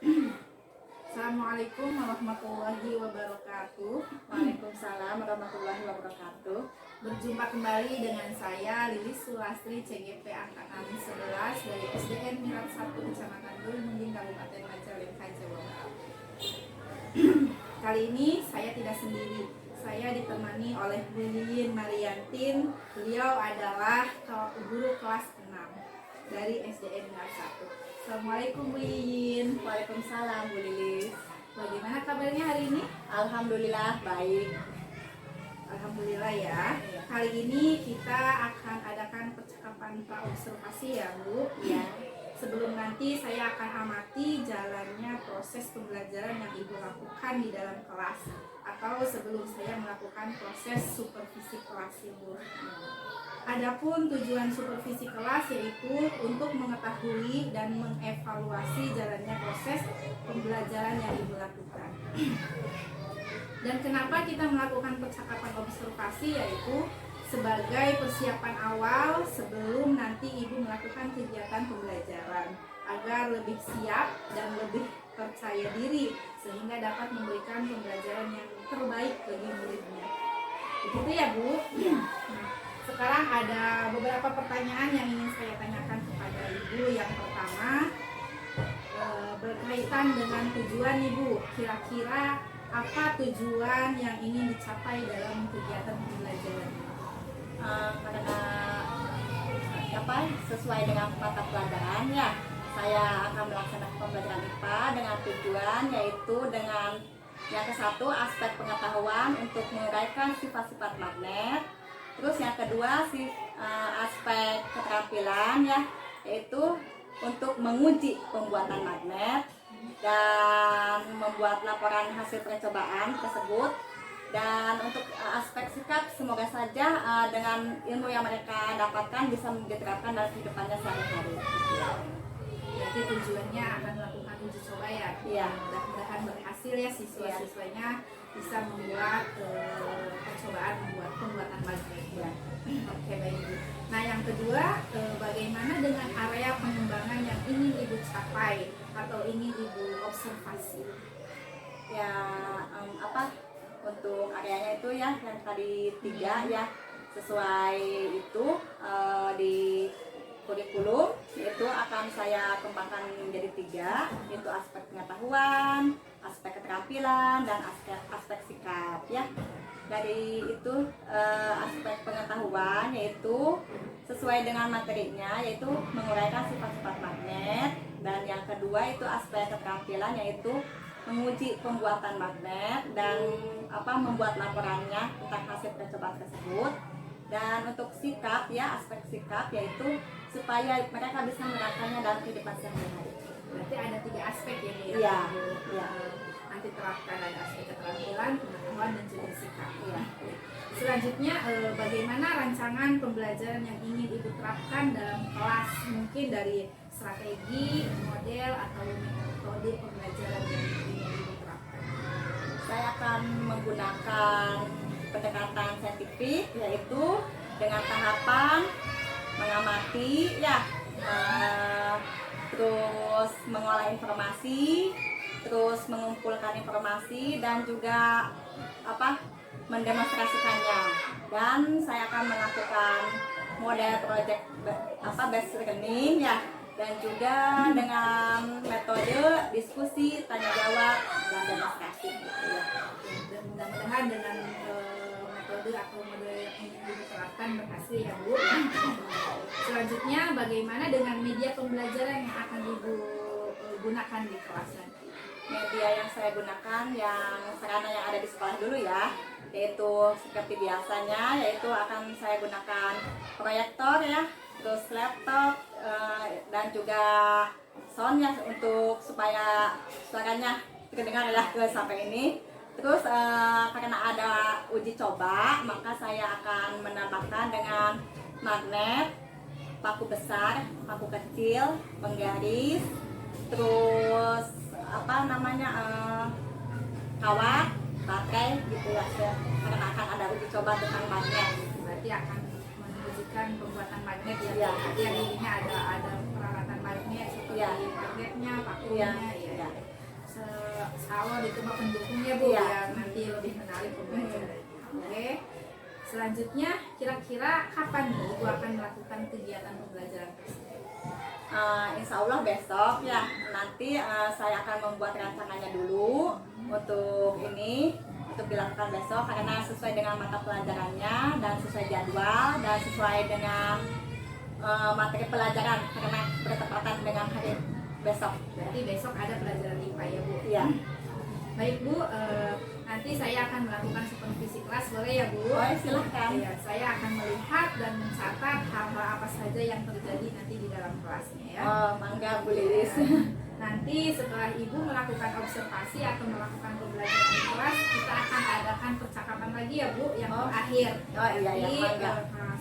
Assalamualaikum warahmatullahi wabarakatuh. Waalaikumsalam warahmatullahi wabarakatuh. Berjumpa kembali dengan saya Lilis Sulastri CGP angkatan 11 dari SDN Mirat 1 Kecamatan Dulmunding Kabupaten Majalengka, Jawa Barat. Kali ini saya tidak sendiri. Saya ditemani oleh Bu Lilin Mariantin. Beliau adalah guru kelas 6 dari SDN Mirat 1. Assalamualaikum Bu Lilin. Waalaikumsalam Bu Lilis. Bagaimana kabarnya hari ini? Alhamdulillah baik. Alhamdulillah ya. Kali ini kita akan adakan percakapan praobservasi ya Bu. Ya. Sebelum nanti saya akan amati jalannya proses pembelajaran yang Ibu lakukan di dalam kelas, atau sebelum saya melakukan proses supervisi kelas Ibu. Adapun tujuan supervisi kelas yaitu untuk mengetahui dan mengevaluasi jalannya proses pembelajaran yang Ibu lakukan. Dan kenapa kita melakukan percakapan observasi, yaitu sebagai persiapan awal sebelum nanti Ibu melakukan kegiatan pembelajaran, agar lebih siap dan lebih percaya diri sehingga dapat memberikan pembelajaran yang terbaik bagi muridnya. Begitu ya Bu? Ya. Nah, sekarang ada beberapa pertanyaan yang ingin saya tanyakan kepada Ibu. Yang pertama berkaitan dengan tujuan Ibu. Kira-kira apa tujuan yang ingin dicapai dalam kegiatan pembelajaran? Karena sesuai dengan mata pelajaran ya, saya akan melaksanakan pembelajaran IPA dengan tujuan yaitu dengan yang ke-1 aspek pengetahuan untuk menguraikan sifat-sifat magnet. Terus yang kedua aspek keterampilan ya, yaitu untuk menguji pembuatan magnet dan membuat laporan hasil percobaan tersebut. Dan untuk aspek sikap, semoga saja dengan ilmu yang mereka dapatkan bisa diterapkan dalam kehidupannya sehari-hari. Jadi tujuannya akan melakukan uji coba ya. Iya. Mudah-mudahan berhasil ya, siswa-siswanya bisa membuat percobaan pembuatan magnet. Ya. Oke, baik Bu. Nah, yang kedua, bagaimana dengan area pengembangan yang ingin Ibu capai atau ingin Ibu observasi? Ya, untuk areanya itu ya yang tadi 3 ya, sesuai itu di kurikulum itu akan saya kembangkan menjadi 3, yaitu aspek pengetahuan, aspek keterampilan, dan aspek sikap ya. Dari itu aspek pengetahuan yaitu sesuai dengan materinya, yaitu menguraikan sifat-sifat magnet. Dan yang kedua itu aspek keterampilan yaitu menguji pembuatan magnet dan membuat laporannya tentang hasil percobaan tersebut. Dan untuk sikap ya, aspek sikap yaitu supaya mereka bisa menerapkannya dalam kehidupan sehari-hari. Berarti ada 3 aspek ya Bu? Iya. Ya. Nanti terapkan, ada aspek keterampilan, pengetahuan, dan juga sikap. Ya. Selanjutnya, bagaimana rancangan pembelajaran yang ingin Ibu terapkan dalam kelas, mungkin dari strategi, model, atau metode pembelajaran yang ingin Ibu terapkan? Saya akan menggunakan pendekatan saintifik, yaitu dengan tahapan mengamati ya, terus mengolah informasi, terus mengumpulkan informasi, dan juga mendemonstrasikannya. Dan saya akan melakukan model project based learning ya, dan juga dengan metode diskusi, tanya jawab, dan demonstrasi gitu ya. Dan mudah-mudahan dengan metode atau model yang ingin diterapkan berhasil ya Bu. Selanjutnya, bagaimana dengan media pembelajaran yang akan Ibu gunakan di kelas nanti? Media yang saya gunakan yang sarana yang ada di sekolah dulu ya, yaitu seperti biasanya, yaitu akan saya gunakan proyektor ya, terus laptop, dan juga sound ya, untuk supaya suaranya terdengar ya sampai ini. Terus karena ada uji coba, maka saya akan menambahkan dengan magnet, paku besar, paku kecil, penggaris, terus kawat, baterai gitu ya, karena akan ada uji coba tentang magnet. Berarti akan menunjukkan pembuatan magnet ya. Iya. Yang ini ada peralatan magnet magnet seperti Iya. magnetnya, Iya. vakumnya, Iya. salon itu mah pendukungnya Bu, Iya. yang nanti lebih menarik pembelajaran. Oke. Selanjutnya, kira-kira kapan nih Ibu akan melakukan kegiatan pembelajaran tersebut? Insya Allah besok ya, nanti saya akan membuat rancangannya dulu untuk ini, untuk dilakukan besok karena sesuai dengan mata pelajarannya dan sesuai jadwal dan sesuai dengan materi pelajaran karena bertepatan dengan hari besok. Berarti besok ada pelajaran IPA ya Bu? Iya. Baik Bu, nanti saya akan melakukan supervisi kelas, boleh ya Bu? Oh, silahkan. Ya, saya akan melihat dan mencatat hal-hal apa saja yang terjadi nanti di dalam kelasnya ya. Oh, mangga Bu Lilis. Nanti setelah Ibu melakukan observasi atau melakukan pembelajaran di kelas, kita akan adakan percakapan lagi ya Bu, yang terakhir. Oh iya ya, Jadi mangga.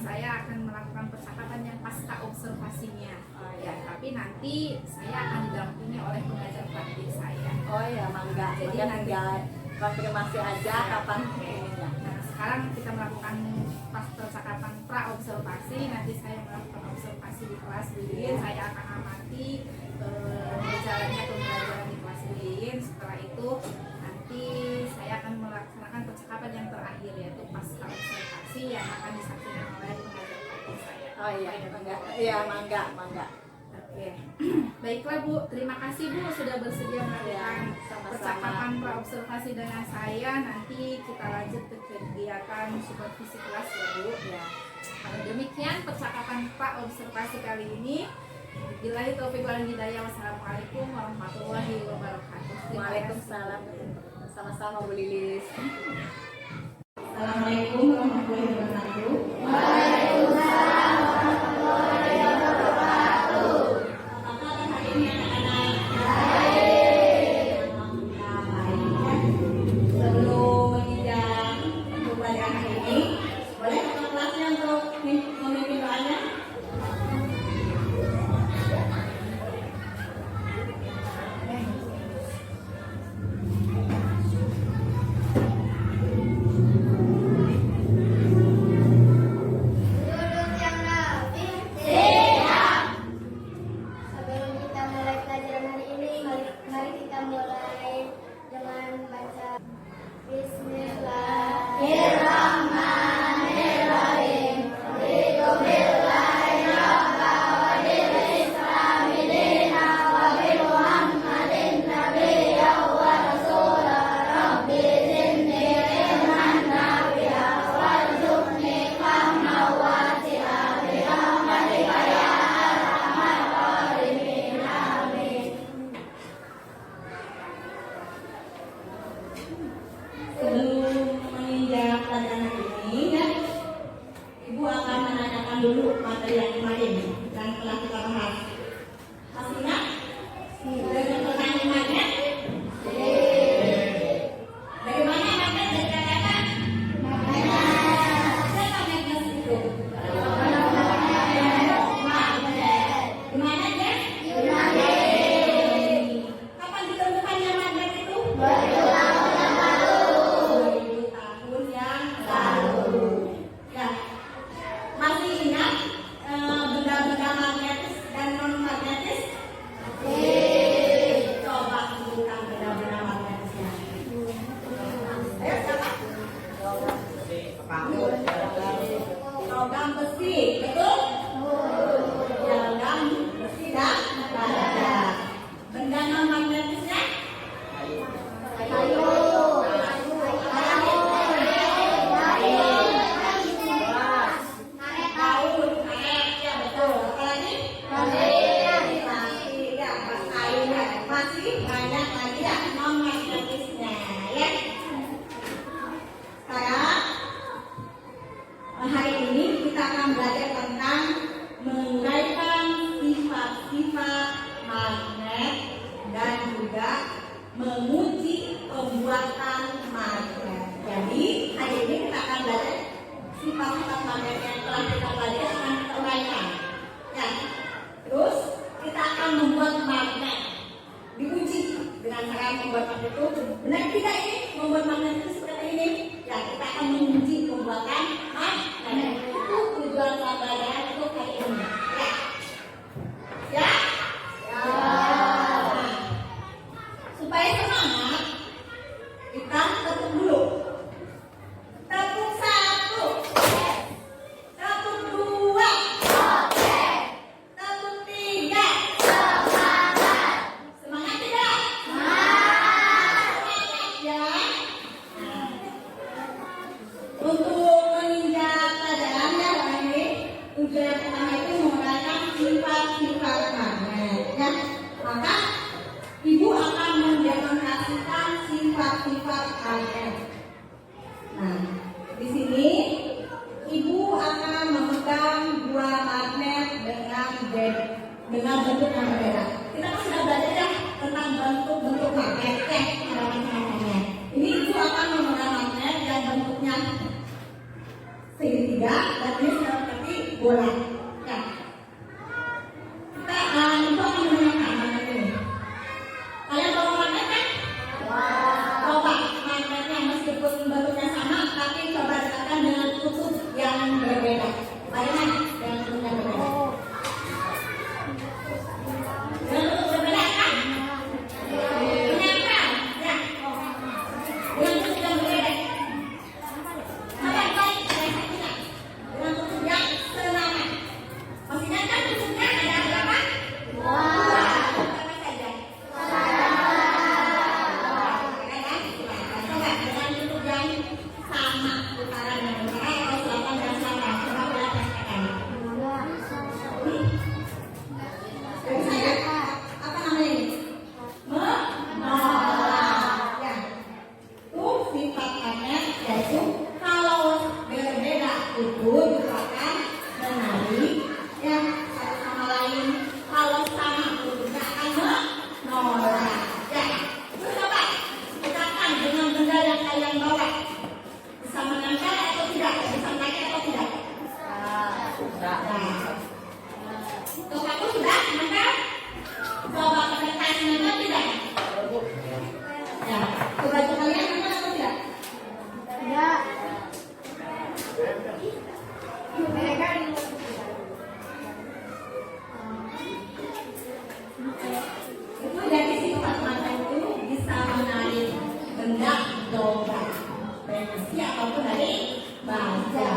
saya akan melakukan percakapan yang pasca observasinya. Oh, Ya, tapi nanti saya akan didampingi oleh pengajar praktik saya. Oh ya, mangga. Jadi Mangga nanti- tinggal konfirmasi aja kapan ininya. Nah, sekarang kita melakukan pas percakapan pra observasi. Nanti saya melakukan observasi di kelas Lilin. Saya akan amati berjalannya pembelajaran di kelas Lilin. Setelah itu nanti saya akan melaksanakan percakapan yang terakhir, yaitu pasca observasi yang akan disaksikan oleh pengajar praktik saya. Oh iya, mangga. Iya, mangga, mangga. Oke, baiklah Bu, terima kasih Bu sudah bersedia melakukan sama-sama. percakapan pra-observasi dengan saya. Nanti kita lanjut ke kegiatan supervisi kelas ya Bu. Ya. Kalau demikian percakapan pra-observasi kali ini. Billahi taufiq wal hidayah. Wassalamualaikum warahmatullahi wabarakatuh. Terima kasih. Waalaikumsalam. Sama-sama Bu Lilis. Assalamualaikum warahmatullahi wabarakatuh. Sebelum menginjak pembelajaran hari ini, boleh kakak kelasnya untuk memimpin doanya? Duduk yang rapi. Sebelum kita mulai pelajaran hari ini, mari kita mulai dengan baca Bismillahirrahmanirrahim. Sebelum menginjak pelajaran hari ini, ya, Ibu akan menanyakan dulu materi yang kemarin yang telah kita bahas. Masih ingat? Dengan pertanyaan magnet? Bagaimana magnet dikatakan? Apa magnet itu? Gimana ya? Kapan ditemukannya magnet itu? 2000 tahun yang lalu. Ya, masih ingat benda-benda magnetis dan non magnetis? Coba sebutkan benda-benda magnetisnya. Ayo siapa? Logam besi, betul? Logam besi dan baja. Benda non magnetisnya? Kain, ya betul. Apalagi? Masih, ya, kain, ya. Masih banyak lagi ya non magnetisnya, ya. Sekarang hari ini kita akan belajar tentang menguraikan sifat-sifat magnet dan juga menguji pembuatan magnet. Jadi hari ini kita akan belajar sifat-sifat magnet yang telah kita pelajari akan kita uraikan. Ya. Terus kita akan membuat magnet, diuji dengan cara membuat magnet itu benar tidak ini membuat magnet itu seperti ini. Ya, kita akan menguji pembuatan magnet. Itu tujuan pelajaran untuk hari ini. Ya. Ya. magnet. Nah, di sini Ibu akan memegang dua magnet dengan bentuk yang berbeda. Kita kan sudah belajar ya tentang bentuk-bentuk magnet, macam-macamnya. Ini Ibu akan memegang magnet yang bentuknya segitiga dan ini seperti bola. Ya. Kita Ibu akan menggunakan magnet ini. Kalian bawa magnet kan? Coba magnetnya meskipun bentuknya sama, tapi coba dekatkan dengan kutub yang berbeda. Bagaimana? Dengan kutub yang berbeda. Dengan kutub berbeda kan? Kenapa? Ya. Dengan kutub yang berbeda. Coba baik, dengan kutub yang senama. Maksudnya kan kutubnya ada berapa? Dua. Apa saja? Coba dengan kutub yang sama, utara dan utara atau selatan dan selatan. Coba kita praktekkan. Bisa ya? Apa namanya ini? Menolak. Ya. Itu sifat magnet, yaitu kalau berbeda kutub itu akan menarik yang satu sama lain. Kalau sama kutubnya akan menolak. Ya. Terus coba dekatkan dengan benda yang kalian bawa. Bisa menempel atau tidak? Bisa menarik atau tidak? Nah. Untuk aku sudah menempel. Coba kedekat menempel tidak? Ya. Coba kalian menempel atau tidak? Tidak. Itu dari sifat magnet itu bisa menarik benda logam, besi ataupun dari baja.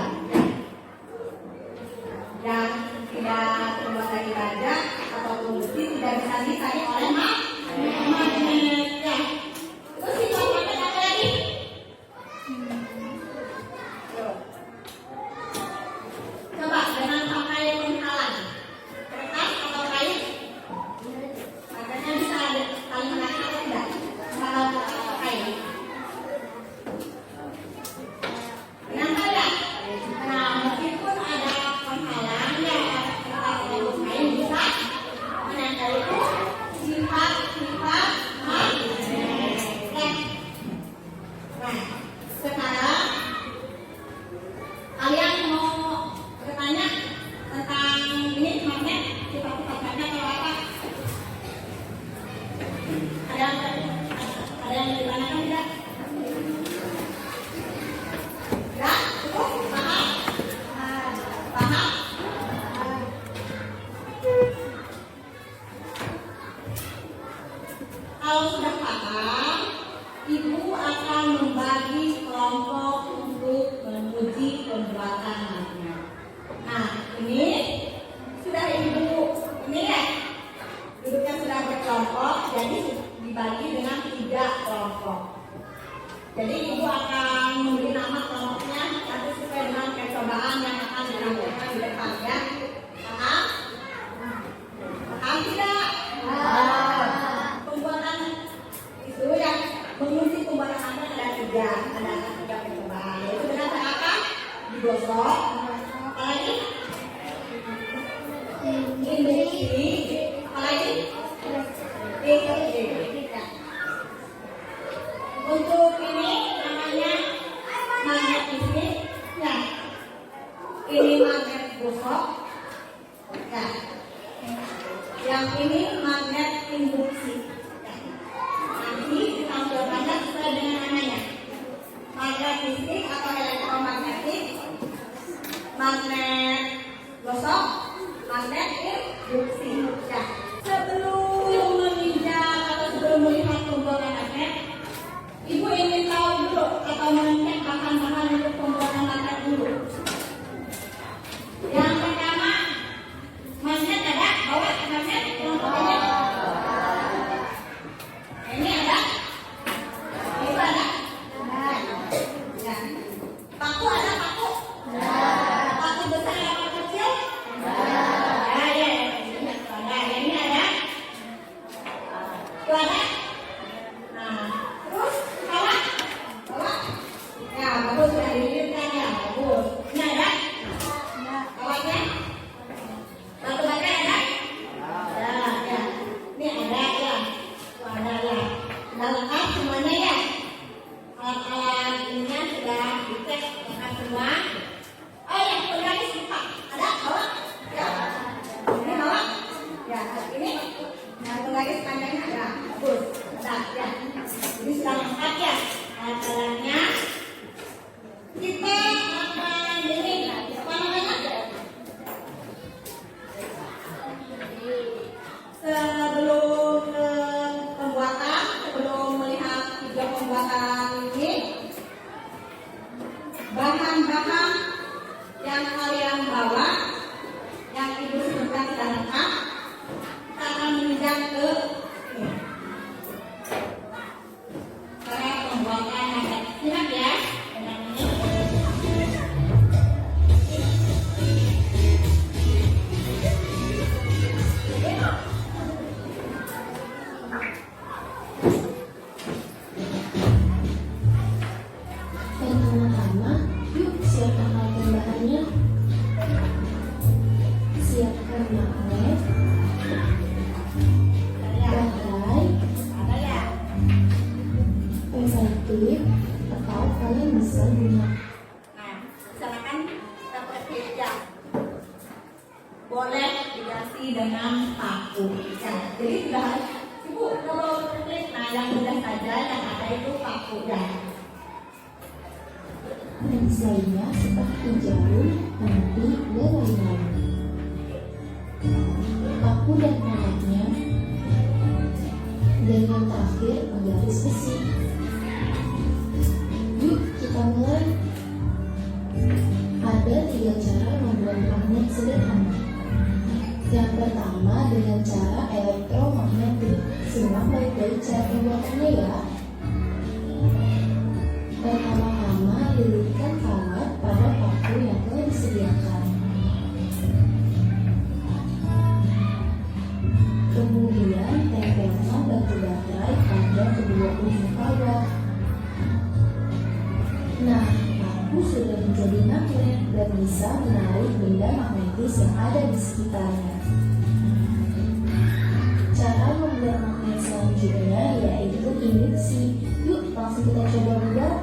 Dan tidak terbuat dari baja ataupun besi tidak bisa ditarik oleh magnet. Ya. Terus sifat magnet apa lagi? Coba dengan pakai penghalang, kertas atau kain. Magnetnya bisa saling menarik atau tidak? Kalau pakai dengan tidak. Nah, meskipun ada penghalang ya, atau kain bisa menempel itu sifat-sifat magnet. Nah, sekarang kalian mau bertanya tentang ini magnet, sifat-sifat magnet atau apa? Ada yang ditanyakan tidak? Ya, cukup? Paham? Paham? Kalau sudah paham, Ibu akan membagi kelompok untuk menguji pembuatan magnet. Nah, ini sudah Ibu, ini ya, duduknya sudah berkelompok, jadi dibagi dengan 3 kelompok. Jadi Ibu akan memberi nama kelompoknya nanti sesuai dengan percobaan yang akan dilakukan di depan ya. Paham? Paham tidak? Pembuatan itu yang menguji pembuatan magnet ada 3 percobaan. Yaitu dengan cara apa? Digosok. Apalagi? Induksi. Apalagi? Untuk ini namanya magnet listrik. Ya. Ini magnet gosok. Ya. Yang ini magnet induksi. Ya. Nanti ditampilkannya sesuai dengan namanya. Magnet listrik atau elektromagnetik, magnet gosok, magnet induksi. Ya. Sebelum meninjau atau sebelum melihat pembuatan magnet, Ibu ingin tahu klip atau kalian bisa guna. Nah, silakan kita klip ya. Boleh diganti dengan paku. Ya, jadi sudah Ibu kalau klip, nah yang mudah saja yang ada itu paku ya. Desainnya seperti jarum, nanti dan lain-lain. Paku dan alatnya, dan yang terakhir penggaris besi. Yuk kita mulai. Ada 3 cara membuat magnet sederhana. Yang pertama dengan cara elektromagnetik. Simak baik-baik cara pembuatannya ya. Pertama-tama lilitkan kawat pada paku yang telah disediakan. Kemudian tempelkan batu baterai pada kedua ujung kawat. Nah, paku sudah menjadi magnet dan bisa menarik benda magnetis yang ada di sekitarnya. Cara membuat magnet selanjutnya yaitu induksi. Yuk langsung kita coba buat.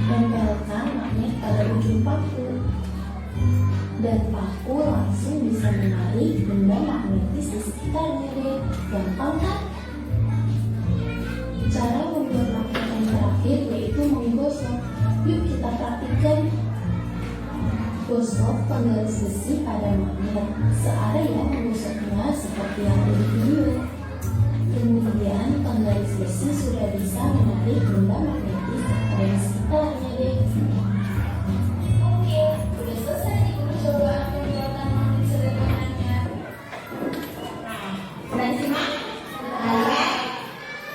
Tempelkan magnet pada ujung paku dan paku langsung bisa menarik benda magnetis di sekitarnya deh. Gampang kan? Cara membuat magnet yang terakhir yaitu menggosok. Yuk kita praktikkan. Gosok penggaris besi pada magnet searea menggosoknya seperti yang ada di video. Kemudian penggaris besi sudah bisa menarik benda magnetis yang ada di sekitarnya deh. Oke, udah selesai nih percobaan pembuatan magnet sederhananya. Nah, simak.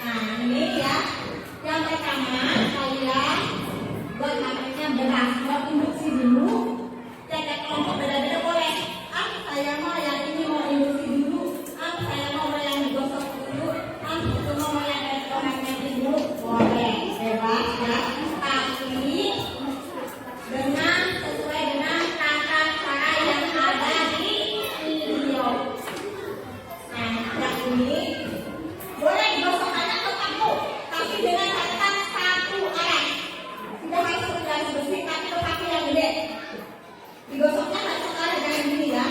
Nah, ini ya. Yang pertama kalian buat magnetnya beras. Buat induksi dulu. Cek kelompok beda-beda boleh. Saya mau yang ini mau induksi dulu. Saya mau yang digosok dulu. Itu mau yang elektromagnetik dulu. Boleh, bebas ya. Tapi dengan sesuai dengan tata cara yang ada di video. Nah, yang ini boleh digosok aja ke paku, tapi dengan catatan satu arah. Tidak harus penggaris besi, tapi ke paku yang gede. Digosoknya satu arah dengan gini ya.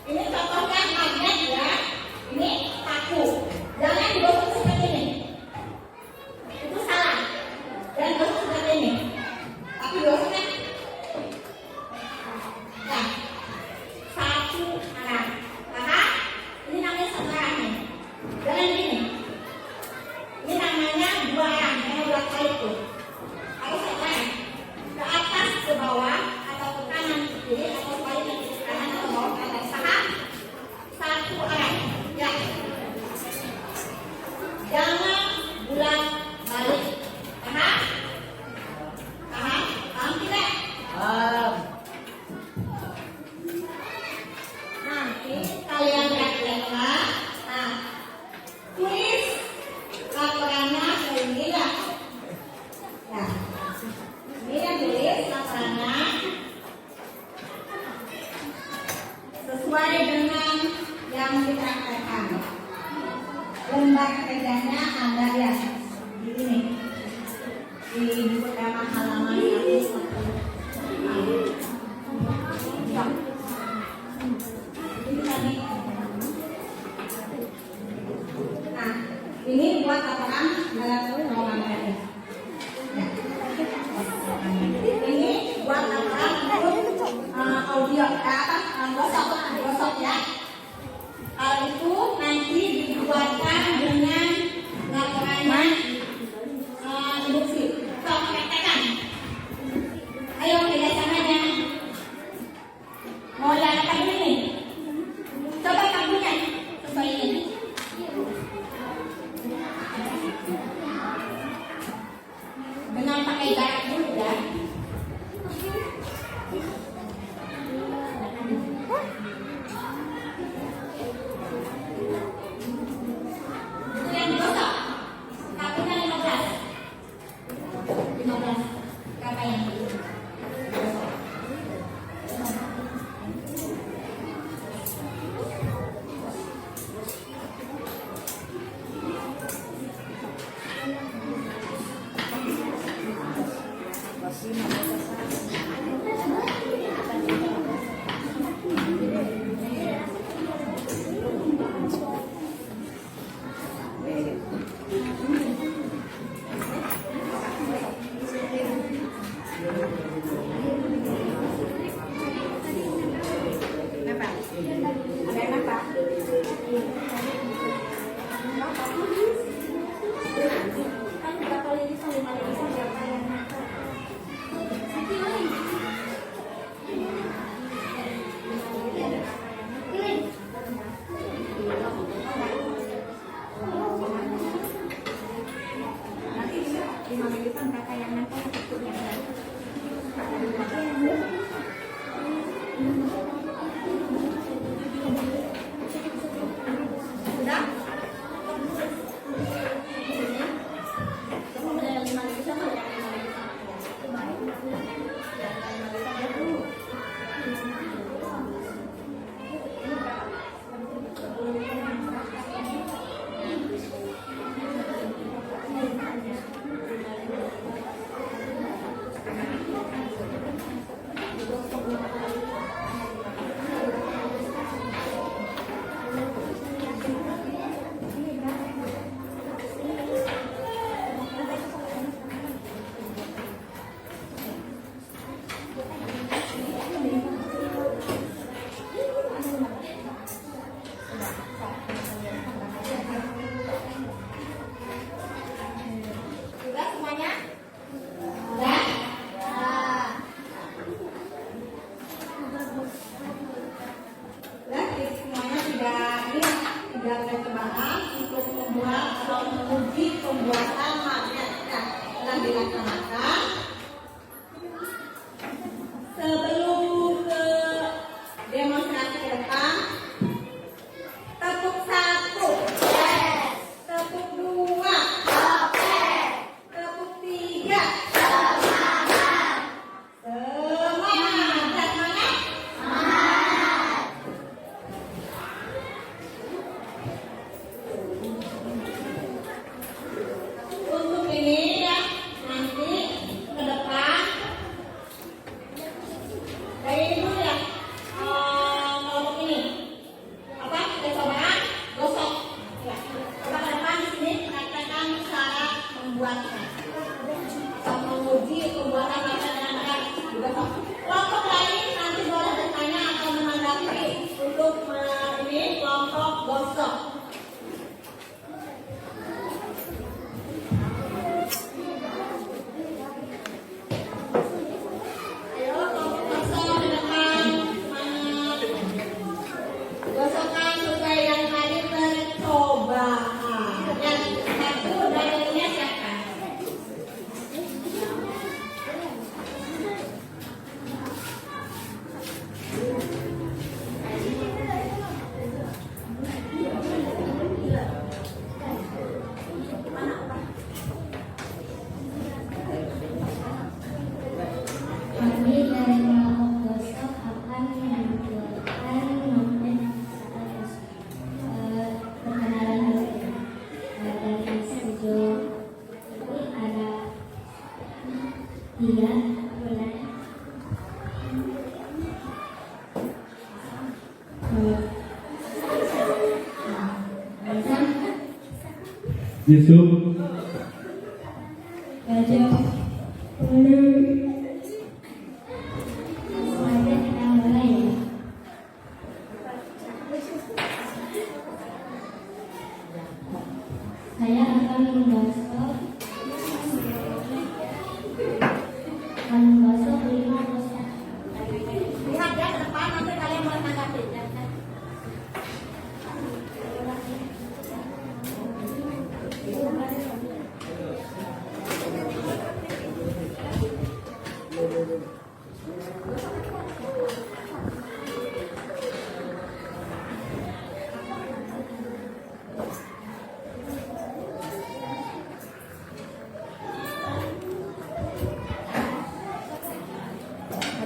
Ini contohnya magnet ya. Ini paku. Jangan digosok seperti ini. Itu salah. Dan gosok seperti ini. Tapi gosoknya nah, satu arah. Paham? Ini namanya satu arah nih. Jangan gini. Ini namanya dua arah. Yang dua kali itu. Harus satu arah. Ke atas, ke bawah, atau ke kanan, ke kiri, atau sebaliknya ke kanan atau bawah ke atas. Paham? Satu arah. Ya. Jangan bulat balik. Paham? Paham? Paham tidak? Nanti kalian lihat-lihat. Nah, tulis laporannya ke ini ya. Nah, ini yang tulis laporannya sesuai dengan yang dipraktekkan. Lembar kerjanya ada ya di ini di buku tema halaman 110. Ini tadi. Nah, ini buat laporan elektromagnetik. Ya. Ini buat laporan untuk audio gosok ya. Kalau itu nanti dibuatkan dengan laporannya induksi. Sok praktekan. Ayo kita samanya. Mau lihat apa ini? Coba kamunya sesuai ini. Dengan pakai jarak dulu ya. Kan berapa lilisan? 5 lilisan berapa yang nempel? Nanti 5 lilisan berapa yang nempel bentuknya? Sudah? Ada 5 lilisan atau yang 5 lilisan? Sudah semuanya? Sudah? Jadi semuanya tidak ada cobaan untuk membuat atau menguji pembuatan magnet telah dilaksanakan. Sebelum ke demonstrasi ke depan, tepuk 1, tepuk 2, tepuk 3, semangat, semangat. Untuk ini ya, nanti ke depan kayak ini dulu ya. Kalau ini apa? Kita coba gosok. Ya. Coba ke depan di sini praktekkan cara membuatnya. Menguji pembuatan masakan digosok. Kelompok lain nanti boleh bertanya atau menanggapi untuk ini kelompok gosok. Ayo kelompok gosok ke depan. Semangat. Gosokkan sesuai yang tadi percobaan. Yang satu dalilnya siapa? Kami dari kelompok gosok akan menampilkan momen saat perkenalan dulu. Dari sejauh ini ada 3 bulan. Yusuf, Gajah Ulu. Semuanya kita mulai ya. Saya akan menggosok 5 gosok. Lihat ya ke depan, nanti kalian boleh tanggapi.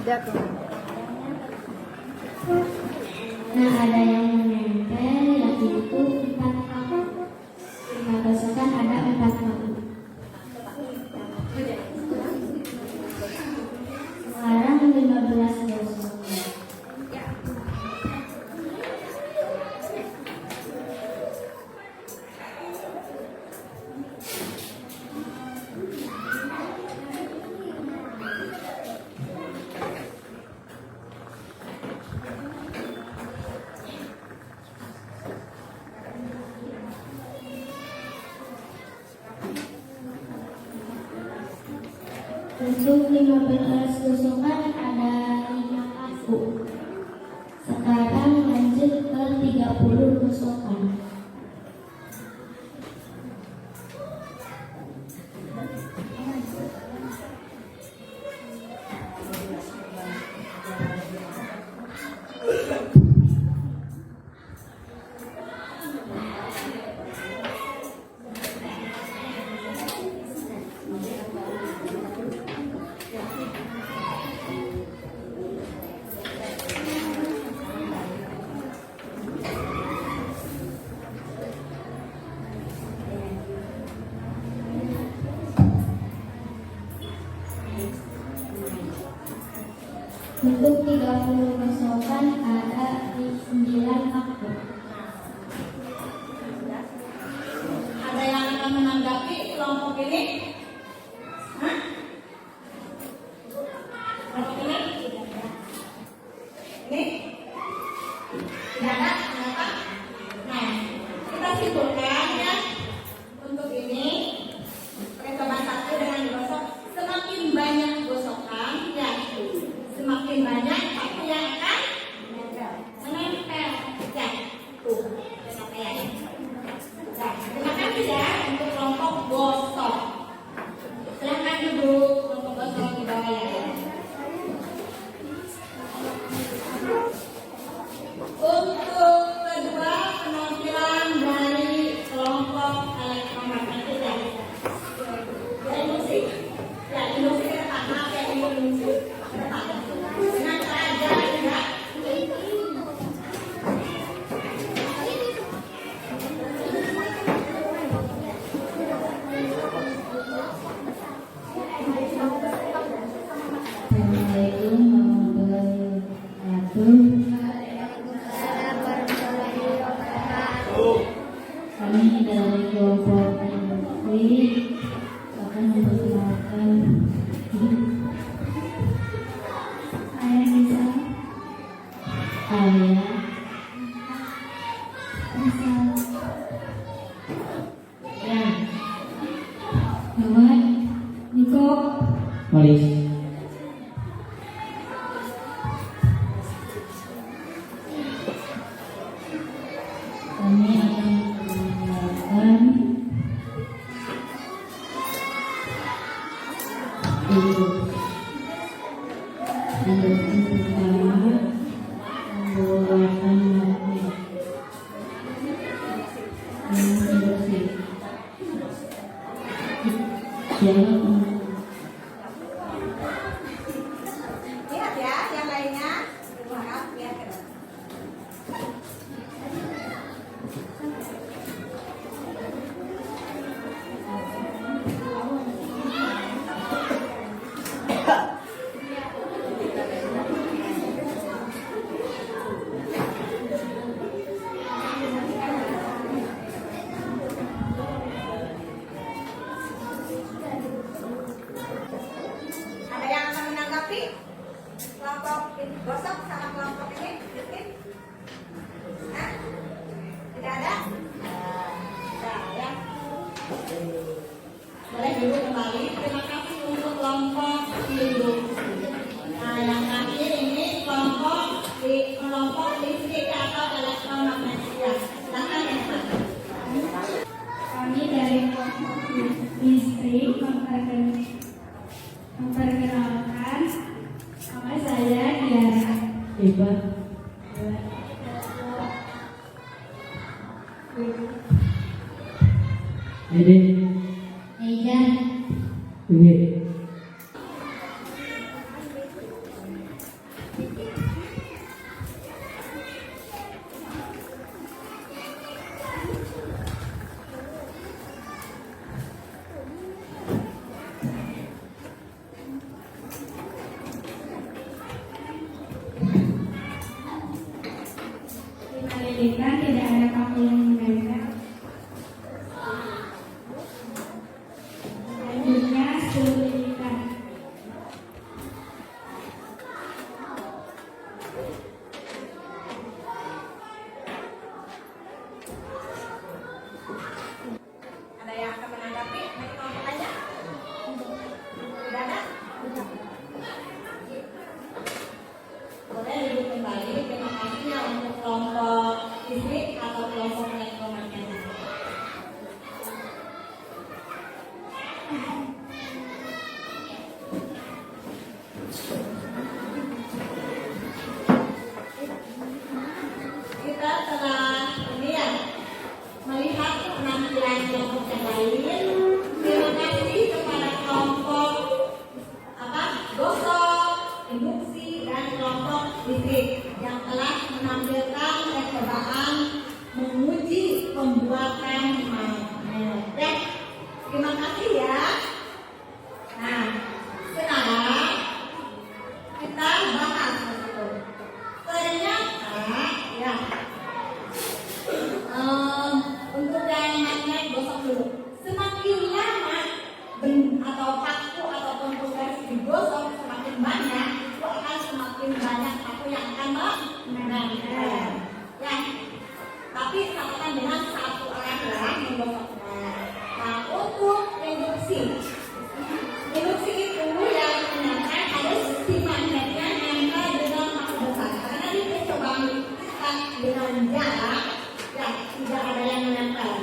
Ada tuh. Nah, ada yang menempel, yaitu 4 gosokan ada 4 paku. Sekarang 15 gosok. Untuk 15 gosokan ada 5 kaku. Sekarang lanjut ke 30 gosokan. Untuk 30 gosokan ada 9 kaku. Ada yang akan menanggapi kelompok ini? Hah? Kelompok ini? Ini? Tidak ada? Kenapa? Nah, kita simpulkan ya. Untuk ini, perhitungan 1 dengan gosok, semakin banyak gosokan, ya, semakin banyak kaku yang akan menempel. Ya, tuh, kesampaian. Nah, terima kasih ya untuk kelompok gosok. Silahkan duduk kelompok gosok di bawah ya. Untuk kedua penampilan dari kelompok elektromagnetik ya. Dari musik. Ya, di musik ke depan. Maaf ya, ini musik ke depan. Dengan pelajar juga. Assalamualaikum warahmatullahi wabarakatuh. Kami dari kelompok industri akan memperkenalkan saya bisa ya Muhammad Niko Maris. kami akan mengenalkan induksi pertama pembuatan magnet. Induksi jangan Lihat ya, yang lainnya. Maaf, lihat ke depan. Ada yang akan menanggapi kelompok gosok sama kelompok ini? Mungkin? Hah? Tidak ada? Tidak ya. Boleh dulu kembali. Terima kasih untuk kelompok induksi. Nah, yang terakhir ini kelompok listrik atau elektromagnetik. Ya, silakan ya. Kami dari kelompok listrik memperkenalkan nama saya Diara. Iba Dede. Medan. Ini. Di pendidikan tidak ada kaku yang menempel. Selanjutnya studi pendidikan. Ada yang akan menanggapi dari kelompok lainnya? Tidak ada? yang telah menampilkan percobaan menguji pembuatan magnet. Ya, terima kasih ya. Nah, sekarang kita bahas itu. Ternyata ya, untuk yang magnet gosok dulu. Semakin lama atau paku ataupun tugas digosok semakin banyak, itu akan semakin banyak paku yang akan menempel. Ya, tapi katakan dengan satu alat menggosoknya. Nah, untuk induksi itu yang menandakan ada si magnetnya nempel dengan paku besar. Karena di percobaan kita dengan jarak, ya tidak ada yang menempel.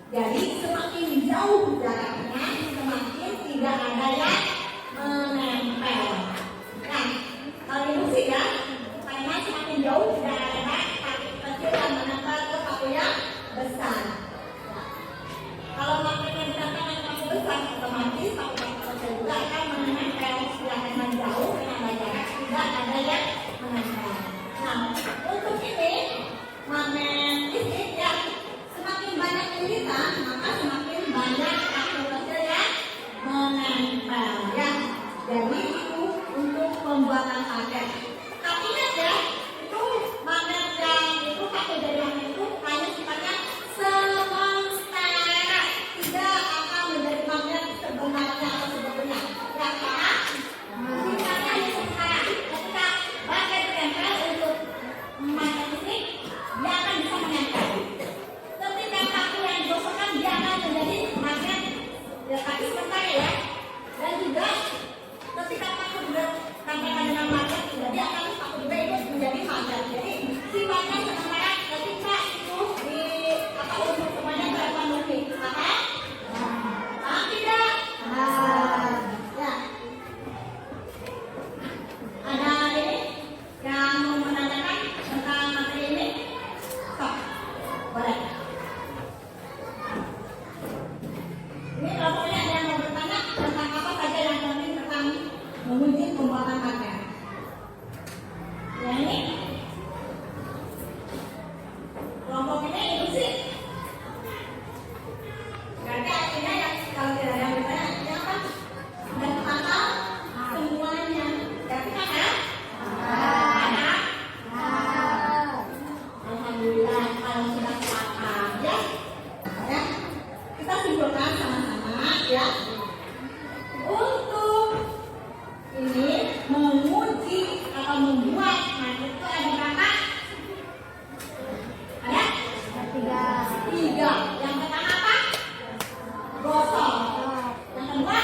Jadi semakin jauh jaraknya, semakin tidak ada yang menempel. Nah, kalau induksi ya, karena semakin jauh tidak ada paku kecil yang menempel ke paku yang besar. Nah, kalau magnetnya ditempel dengan paku besar, otomatis paku kecil juga akan menempel. Dengan jauh, dengan jarak tidak ada yang menempel. Nah, untuk ini magnet listrik ya, semakin banyak lilitan, maka semakin banyak paku kecil yang menempel ya. Jadi itu untuk pembuatan magnet. Tapi ya, itu magnet yang itu paku dari magnet itu hanya sifatnya sementara, tidak akan menjadi magnet sebenarnya atau sebetulnya. Ya kan? Sifatnya hanya sementara. Ketika magnet menempel untuk magnet listrik, dia akan bisa menempel. Ketika paku yang digosokkan, dia akan menjadi magnet ya, tapi sementara ya. Dan juga ketika paku bertampilkan dengan magnet, dia akan paku juga ikut menjadi magnet. Jadi sifatnya sementara ketika itu di untuk semuanya terpenuhi. Maka tidak. Ya. Ada ini yang mau menanyakan tentang materi ini? Stop. Boleh. Ini kelompoknya ada yang mau bertanya tentang apa saja yang penting tentang menguji pembuatan magnet. Yang ini kelompok ini induksi. Berarti artinya yang kalau tidak ada yang bertanya, ini apa? Sudah paham semuanya. Berarti kan ya? Alhamdulillah kalau sudah paham ya. Ya. Kita simpulkan sama-sama ya. Untuk ini menguji atau membuat magnet itu ada berapa? Ada? Tiga. Yang pertama apa? Gosok. Yang kedua?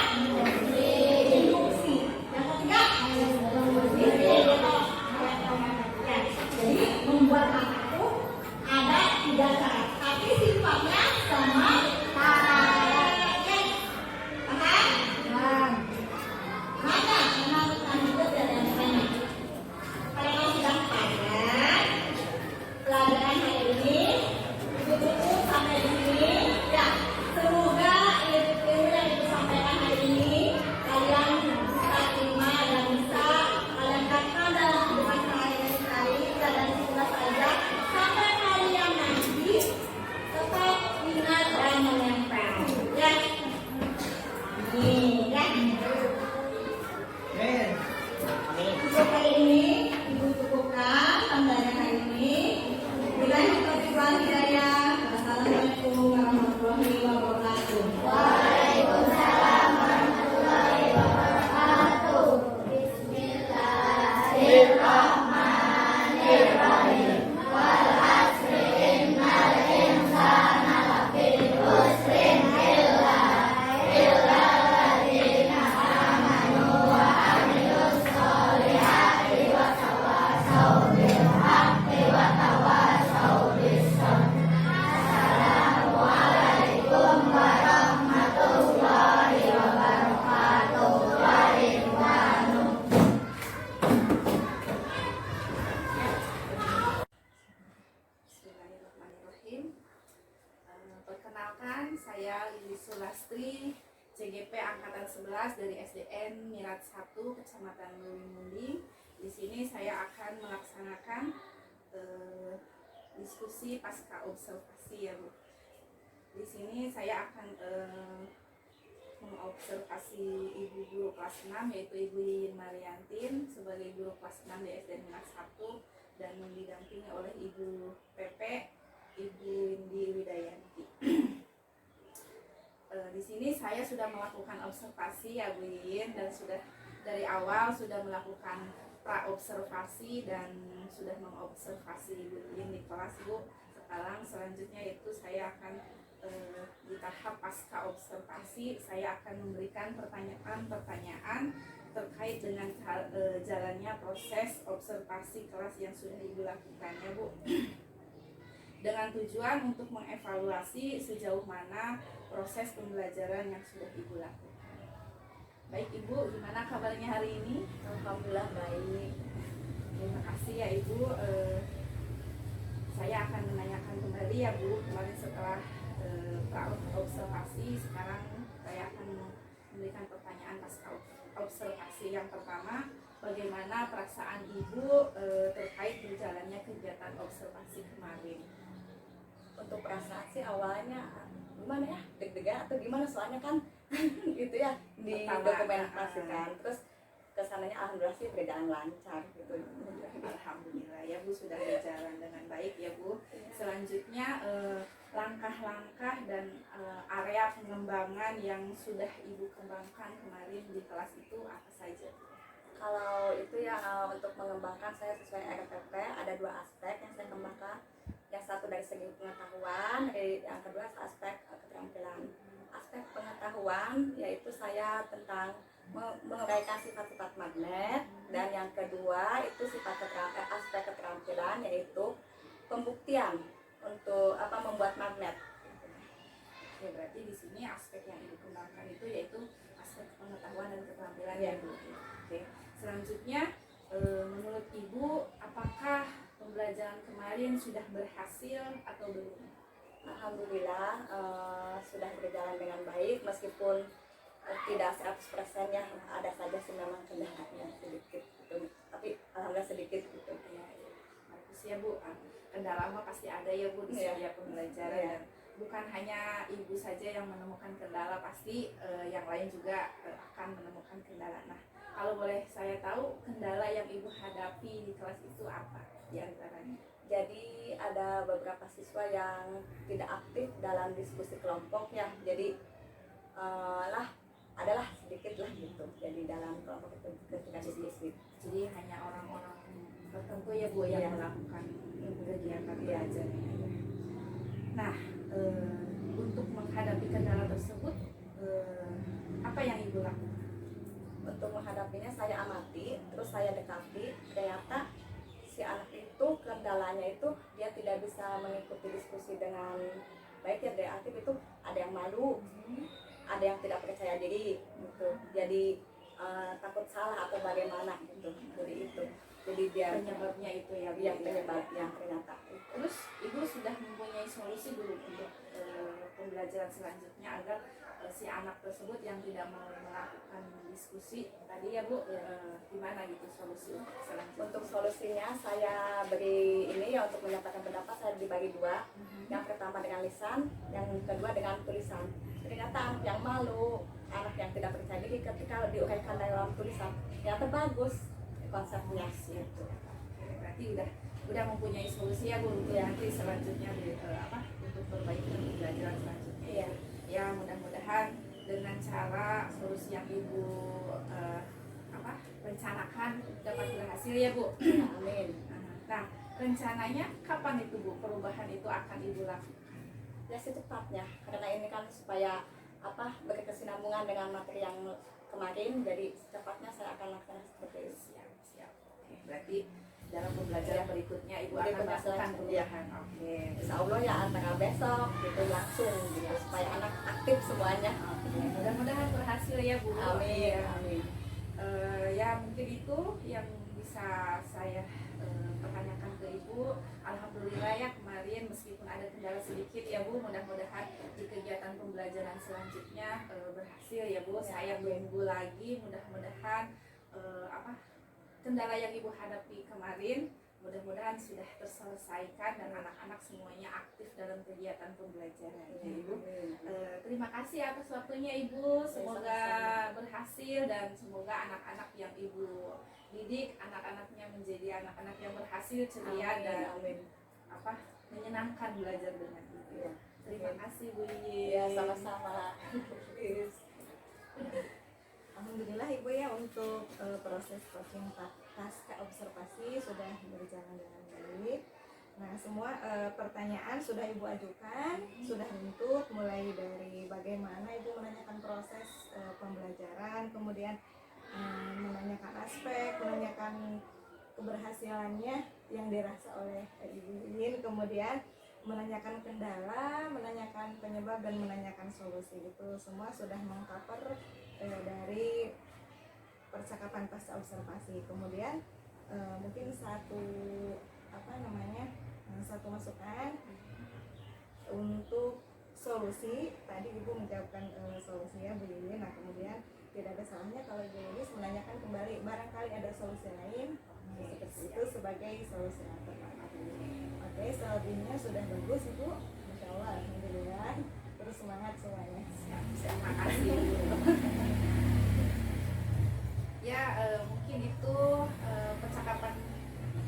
Induksi. Yang ketiga? Ya. Jadi membuat magnet itu ada tiga cara, tapi sifatnya sama. Pelajaran hari ini cukup sampai di sini ya. Semoga ilmu yang disampaikan hari ini kalian bisa terima dan bisa kalian terapkan dalam kehidupan sehari-hari dan semoga saja sampai kalian nanti tetap ingat dan menempel ya. Ini ya. Untuk hari ini ibu cukupkan pembelajaran hari ini. Billahi taufiq wal hidayah. Wassalamualaikum warahmatullahi wabarakatuh. Waalaikumsalam warahmatullahi wabarakatuh. Bismillahirrahmanirrahim. Wal asri innal insana lafi khusrin illa alladzina amanu wa amilus solihati wa tawasaw bil haqqi wa tawasaw bis sabr. Assalamualaikum warahmatullahi wabarakatuh. Waridwanu. Bismillahirrahmanirrahim. Perkenalkan, saya Lili Sulastri, CGP Angkatan 11 dari SDN Mirat 1, Kecamatan Luwing Munding, Di sini saya akan melaksanakan diskusi pasca observasi ya Bu. Di sini saya akan mengobservasi ibu guru kelas 6 yaitu Ibu Yyin Mariantin sebagai guru kelas 6 di SD Minat 1 dan didampingi oleh Ibu Pepe, Ibu Windy Widayanti. Di sini saya sudah melakukan observasi ya Bu Yyin, dan sudah dari awal sudah melakukan pra-observasi dan sudah mengobservasi Ibu Yyin di kelas Bu. Sekarang selanjutnya yaitu saya akan di tahap pasca observasi saya akan memberikan pertanyaan-pertanyaan terkait dengan jalannya proses observasi kelas yang sudah Ibu lakukan ya Bu, dengan tujuan untuk mengevaluasi sejauh mana proses pembelajaran yang sudah Ibu lakukan. Baik Ibu, gimana kabarnya hari ini? Alhamdulillah baik. Terima kasih ya Ibu. Saya akan menanyakan kembali ya Bu, kemarin setelah observasi, sekarang saya akan memberikan pertanyaan pasca observasi. Yang pertama, bagaimana perasaan Ibu terkait berjalannya kegiatan observasi kemarin? Untuk perasaan sih awalnya gimana ya, deg-degan atau gimana, soalnya kan gitu ya didokumentasikan, terus kesananya alhamdulillah sih berjalan lancar gitu. Alhamdulillah ya Bu, sudah berjalan dengan baik ya Bu. Selanjutnya langkah-langkah dan area pengembangan yang sudah Ibu kembangkan kemarin di kelas itu apa saja? Kalau itu ya untuk mengembangkan saya sesuai RPP ada 2 aspek yang saya kembangkan. Yang satu dari segi pengetahuan, yang kedua aspek keterampilan. Aspek pengetahuan yaitu saya tentang menguraikan sifat-sifat magnet, dan yang kedua itu aspek keterampilan yaitu pembuktian untuk membuat magnet. Ya, berarti di sini aspek yang Ibu kembangkan itu yaitu aspek pengetahuan dan keterampilan ya Bu. Oke. Selanjutnya menurut Ibu apakah pembelajaran kemarin sudah berhasil atau belum? Alhamdulillah sudah berjalan dengan baik, meskipun tidak 100% ya, ada saja sih memang kendalanya sedikit gitu. Tapi alhamdulillah sedikit gitu. Ya, bagus ya Bu. Kendala mah pasti ada ya Bu di setiap pembelajaran. Dan bukan hanya Ibu saja yang menemukan kendala, pasti yang lain juga akan menemukan kendala. Nah, kalau boleh saya tahu kendala yang Ibu hadapi di kelas itu apa di antaranya? Jadi ada beberapa siswa yang tidak aktif dalam diskusi kelompok ya. Jadi adalah sedikit lah gitu. Jadi dalam kelompok itu ketika diskusi. Jadi hanya orang-orang tertentu ya Bu yang melakukan kegiatan belajar. Nah, untuk menghadapi kendala tersebut apa yang Ibu lakukan? Untuk menghadapinya saya amati, terus saya dekati, ternyata si anak itu kendalanya itu dia tidak bisa mengikuti diskusi dengan baik ya, dari aktif itu ada yang malu, ada yang tidak percaya diri gitu. Jadi takut salah atau bagaimana gitu. Jadi dia Penyebabnya itu ya Bu. yang penyebabnya ternyata. Terus Ibu sudah mempunyai solusi belum untuk pembelajaran selanjutnya agar si anak tersebut yang tidak mau melakukan diskusi tadi ya Bu, gimana gitu solusi untuk selanjutnya? Untuk solusinya saya beri ini ya, untuk menyatakan pendapat saya dibagi 2. Yang pertama dengan lisan, yang kedua dengan tulisan. Ternyata anak yang malu, anak yang tidak percaya diri ketika diuraikan dalam tulisan, ternyata bagus konsepnya gitu. Berarti udah mempunyai solusi ya Bu untuk nanti selanjutnya untuk perbaikan pembelajaran selanjutnya. Iya. Ya, mudah-mudahan dengan cara solusi yang Ibu rencanakan dapat berhasil ya Bu. Amin. Nah, rencananya kapan itu Bu perubahan itu akan Ibu lakukan? Ya secepatnya, karena ini kan supaya berkesinambungan dengan materi yang kemarin, jadi secepatnya saya akan lakukan seperti itu. Siap. Oke, berarti dalam pembelajaran berikutnya Ibu akan Berikutnya melakukan selanjutnya. perubahan. Oke. Insya Allah ya antara besok gitu langsung gitu, supaya anak aktif semuanya. Mudah-mudahan berhasil ya Bu. Amin. Amin. Ya mungkin itu yang bisa saya pertanyakan ke Ibu. Alhamdulillah ya kemarin meskipun ada kendala sedikit ya Bu, mudah-mudahan di kegiatan pembelajaran selanjutnya berhasil ya Bu. Saya menunggu lagi, mudah-mudahan kendala yang Ibu hadapi kemarin mudah-mudahan sudah terselesaikan dan anak-anak semuanya aktif dalam kegiatan pembelajaran. Ya, Ibu. Terima kasih atas waktunya Ibu. Semoga berhasil dan semoga anak-anak yang Ibu didik anak-anaknya menjadi anak-anak yang berhasil, ceria dan menyenangkan belajar dengan Ibu. Terima kasih Bu Iyi. Ya, sama-sama. Alhamdulillah Ibu ya, untuk proses coaching pasca observasi sudah berjalan dengan baik. Nah, semua pertanyaan sudah Ibu ajukan, sudah runtut, mulai dari bagaimana Ibu menanyakan proses pembelajaran, kemudian menanyakan aspek, menanyakan keberhasilannya yang dirasa oleh Ibu Iin, kemudian menanyakan kendala, menanyakan penyebab, dan menanyakan solusi. Itu semua sudah mengcover dari percakapan pasca observasi. Kemudian mungkin satu masukan untuk solusi. Tadi Ibu menjawabkan solusi ya Bu Yuli. Nah, kemudian tidak ada salahnya kalau Ibu Yuli menanyakan kembali, barangkali ada solusi lain seperti itu sebagai solusi alternatif. Oke, selebihnya sudah bagus Ibu. Masya Allah, alhamdulillah. Terus semangat semuanya. Terima kasih. Ya, mungkin itu percakapan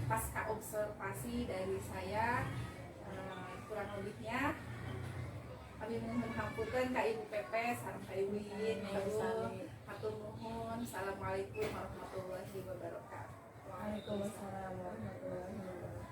pasca observasi dari saya. Kurang lebihnya kami mohon hampunten ka Ibu Pepe sareng ka Ibu Iin. Hatur nuhun. Assalamualaikum warahmatullahi wabarakatuh. Waalaikumsalam warahmatullahi wabarakatuh.